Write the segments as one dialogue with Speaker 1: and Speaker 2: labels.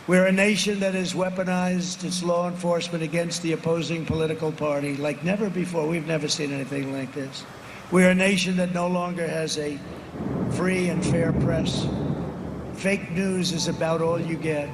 Speaker 1: We're a nation that has weaponized its law enforcement against the opposing political party like never before. We've never seen anything like this. We're a nation that no longer has a free and fair press. Fake news is about all you get.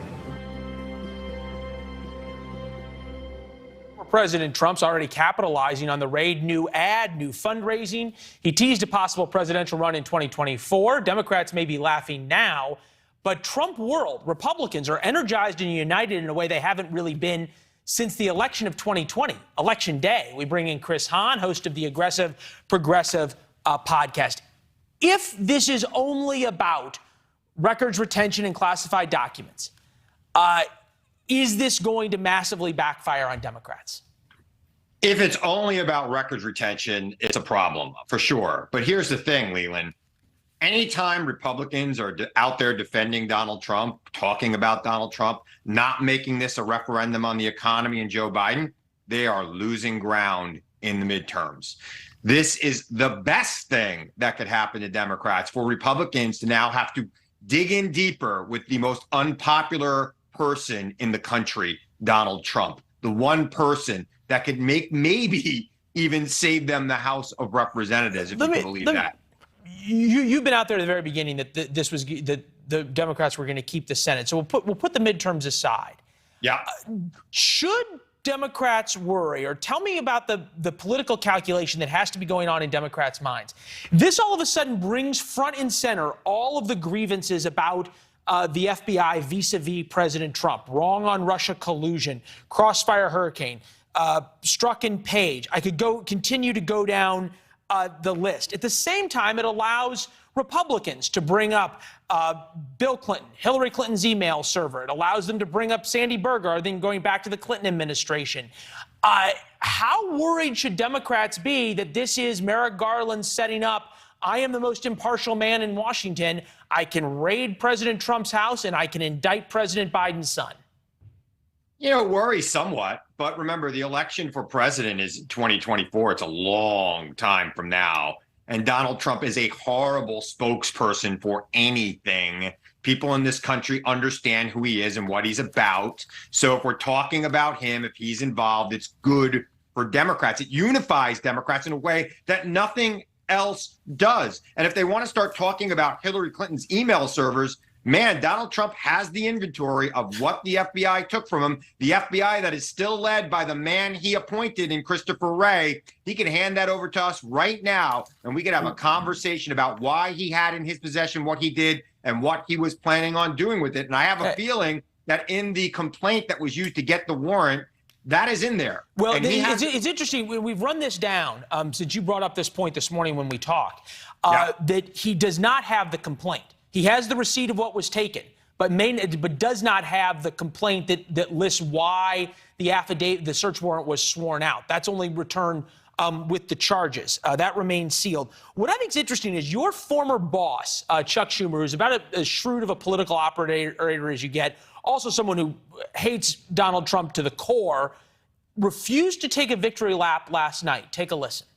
Speaker 2: President Trump's already capitalizing on the raid. New ad, new fundraising. He teased a possible presidential run in 2024. Democrats may be laughing now, but Trump world, Republicans are energized and united in a way they haven't really been since the election of 2020, Election Day. We bring in Chris Hahn, host of the Aggressive Progressive podcast. If this is only about records retention and classified documents, is this going to massively backfire on Democrats?
Speaker 3: If it's only about records retention, it's a problem for sure. But here's the thing, Leland. Anytime Republicans are out there defending Donald Trump, talking about Donald Trump, not making this a referendum on the economy and Joe Biden, they are losing ground in the midterms. This is the best thing that could happen to Democrats, for Republicans to now have to dig in deeper with the most unpopular person in the country, Donald Trump, the one person that could maybe even save them the House of Representatives, if you can believe that.
Speaker 2: You've been out there at the very beginning that this was that the Democrats were going to keep the Senate. So we'll put the midterms aside.
Speaker 3: Yeah.
Speaker 2: Should Democrats worry, or tell me about the political calculation that has to be going on in Democrats' minds? This all of a sudden brings front and center all of the grievances about the FBI vis-a-vis President Trump, wrong on Russia collusion, Crossfire Hurricane, Strzok and Page. I could continue to go down the list. At the same time, it allows Republicans to bring up Bill Clinton, Hillary Clinton's email server. It allows them to bring up Sandy Berger, then going back to the Clinton administration. How worried should Democrats be that this is Merrick Garland setting up, I am the most impartial man in Washington. I can raid President Trump's house and I can indict President Biden's son?
Speaker 3: You know, worry somewhat, but remember, the election for president is 2024. It's a long time from now. And Donald Trump is a horrible spokesperson for anything. People in this country understand who he is and what he's about. So if we're talking about him, if he's involved, it's good for Democrats. It unifies Democrats in a way that nothing else does. And if they want to start talking about Hillary Clinton's email servers, man, Donald Trump has the inventory of what the FBI took from him. The FBI that is still led by the man he appointed in Christopher Wray. He can hand that over to us right now, and we could have a conversation about why he had in his possession what he did and what he was planning on doing with it. And I have a feeling that in the complaint that was used to get the warrant, that is in there.
Speaker 2: Well, it's interesting. We've run this down since you brought up this point this morning when we talked, that he does not have the complaint. He has the receipt of what was taken, but does not have the complaint that lists why the affidavit, the search warrant was sworn out. That's only returned with the charges. That remains sealed. What I think is interesting is your former boss, Chuck Schumer, who's about as shrewd of a political operator as you get, also someone who hates Donald Trump to the core, refused to take a victory lap last night. Take a listen.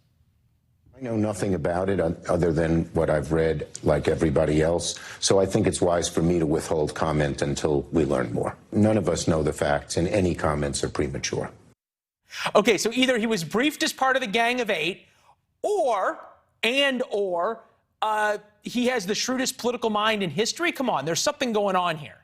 Speaker 4: I know nothing about it other than what I've read, like everybody else. So I think it's wise for me to withhold comment until we learn more. None of us know the facts, and any comments are premature.
Speaker 2: Okay, so either he was briefed as part of the Gang of Eight, or he has the shrewdest political mind in history. Come on, there's something going on here.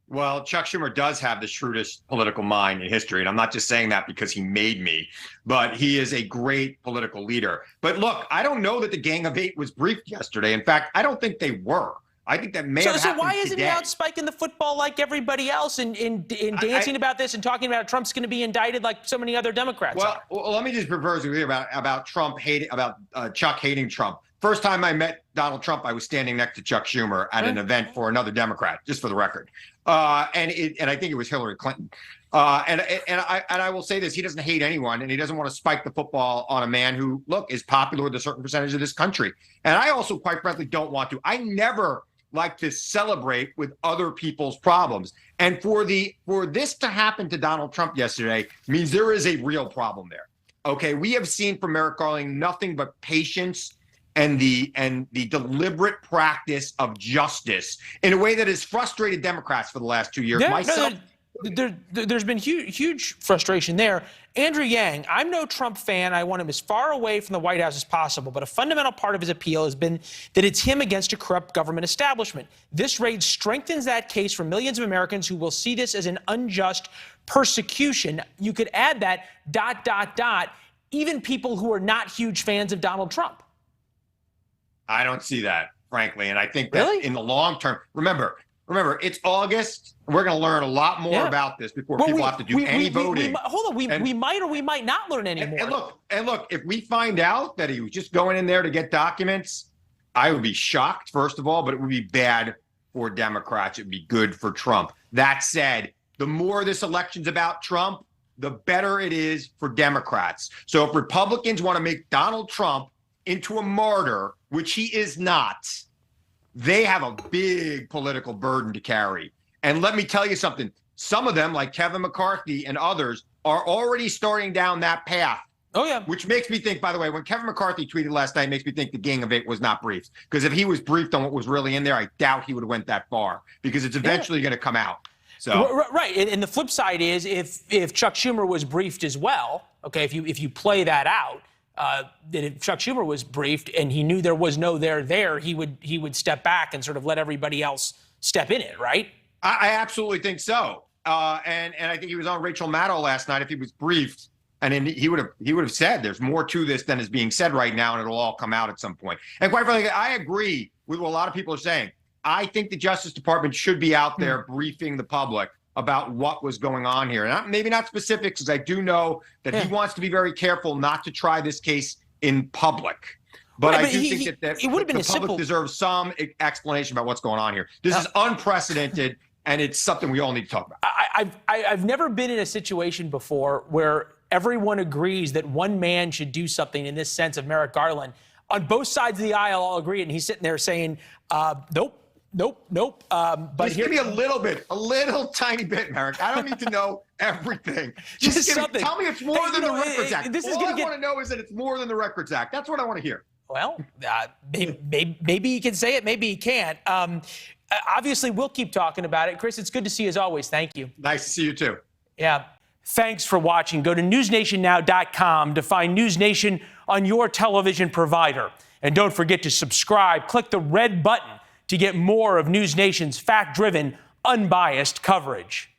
Speaker 3: Well, Chuck Schumer does have the shrewdest political mind in history, and I'm not just saying that because he made me, but he is a great political leader. But look, I don't know that the Gang of Eight was briefed yesterday. In fact, I don't think they were. I think that may have happened
Speaker 2: So why isn't he out spiking the football like everybody else and dancing about this and talking about Trump's going to be indicted like so many other Democrats are?
Speaker 3: Well, let me just reverse it here about Trump hating, Chuck hating Trump. First time I met Donald Trump, I was standing next to Chuck Schumer at an event for another Democrat, just for the record. And I think it was Hillary Clinton. And I will say this: he doesn't hate anyone, and he doesn't want to spike the football on a man who, look, is popular with a certain percentage of this country. And I also, quite frankly, don't want to. I never like to celebrate with other people's problems. And for this to happen to Donald Trump yesterday means there is a real problem there. Okay, we have seen from Merrick Garland nothing but patience and the deliberate practice of justice in a way that has frustrated Democrats for the last 2 years.
Speaker 2: There's been huge frustration there. Andrew Yang, I'm no Trump fan. I want him as far away from the White House as possible. But a fundamental part of his appeal has been that it's him against a corrupt government establishment. This raid strengthens that case for millions of Americans who will see this as an unjust persecution. You could add that ... even people who are not huge fans of Donald Trump.
Speaker 3: I don't see that, frankly. And I think that in the long term, remember, it's August. We're going to learn a lot more about this before people have to do any voting.
Speaker 2: We might or we might not learn any more.
Speaker 3: And look, if we find out that he was just going in there to get documents, I would be shocked, first of all, but it would be bad for Democrats. It would be good for Trump. That said, the more this election's about Trump, the better it is for Democrats. So if Republicans want to make Donald Trump into a martyr, which he is not, they have a big political burden to carry. And let me tell you something. Some of them, like Kevin McCarthy and others, are already starting down that path.
Speaker 2: Oh, yeah.
Speaker 3: Which makes me think, by the way, when Kevin McCarthy tweeted last night, makes me think the Gang of Eight was not briefed. Because if he was briefed on what was really in there, I doubt he would have went that far. Because it's eventually going to come out. So
Speaker 2: right. And the flip side is if Chuck Schumer was briefed as well, okay, if you play that out, that if Chuck Schumer was briefed and he knew there was no there, he would step back and sort of let everybody else step in it, right?
Speaker 3: I absolutely think so. And I think he was on Rachel Maddow last night. If he was briefed, and he would have said there's more to this than is being said right now, and it'll all come out at some point. And quite frankly, I agree with what a lot of people are saying. I think the Justice Department should be out there briefing the public about what was going on here. And maybe not specifics, because I do know that he wants to be very careful not to try this case in public. But I do think that the public deserves some explanation about what's going on here. This is unprecedented, and it's something we all need to talk about.
Speaker 2: I've never been in a situation before where everyone agrees that one man should do something in this sense of Merrick Garland. On both sides of the aisle, all agree, and he's sitting there saying, nope. But
Speaker 3: give me a little tiny bit, Merrick. I don't need to know everything. Just something. Tell me it's more than the Records Act. All I want to know is that it's more than the Records Act. That's what I want to hear.
Speaker 2: Well, maybe he can say it, maybe he can't. Obviously, we'll keep talking about it. Chris, it's good to see you as always. Thank you.
Speaker 3: Nice to see you too.
Speaker 2: Yeah. Thanks for watching. Go to newsnationnow.com to find NewsNation on your television provider. And don't forget to subscribe. Click the red button to get more of NewsNation's fact-driven, unbiased coverage.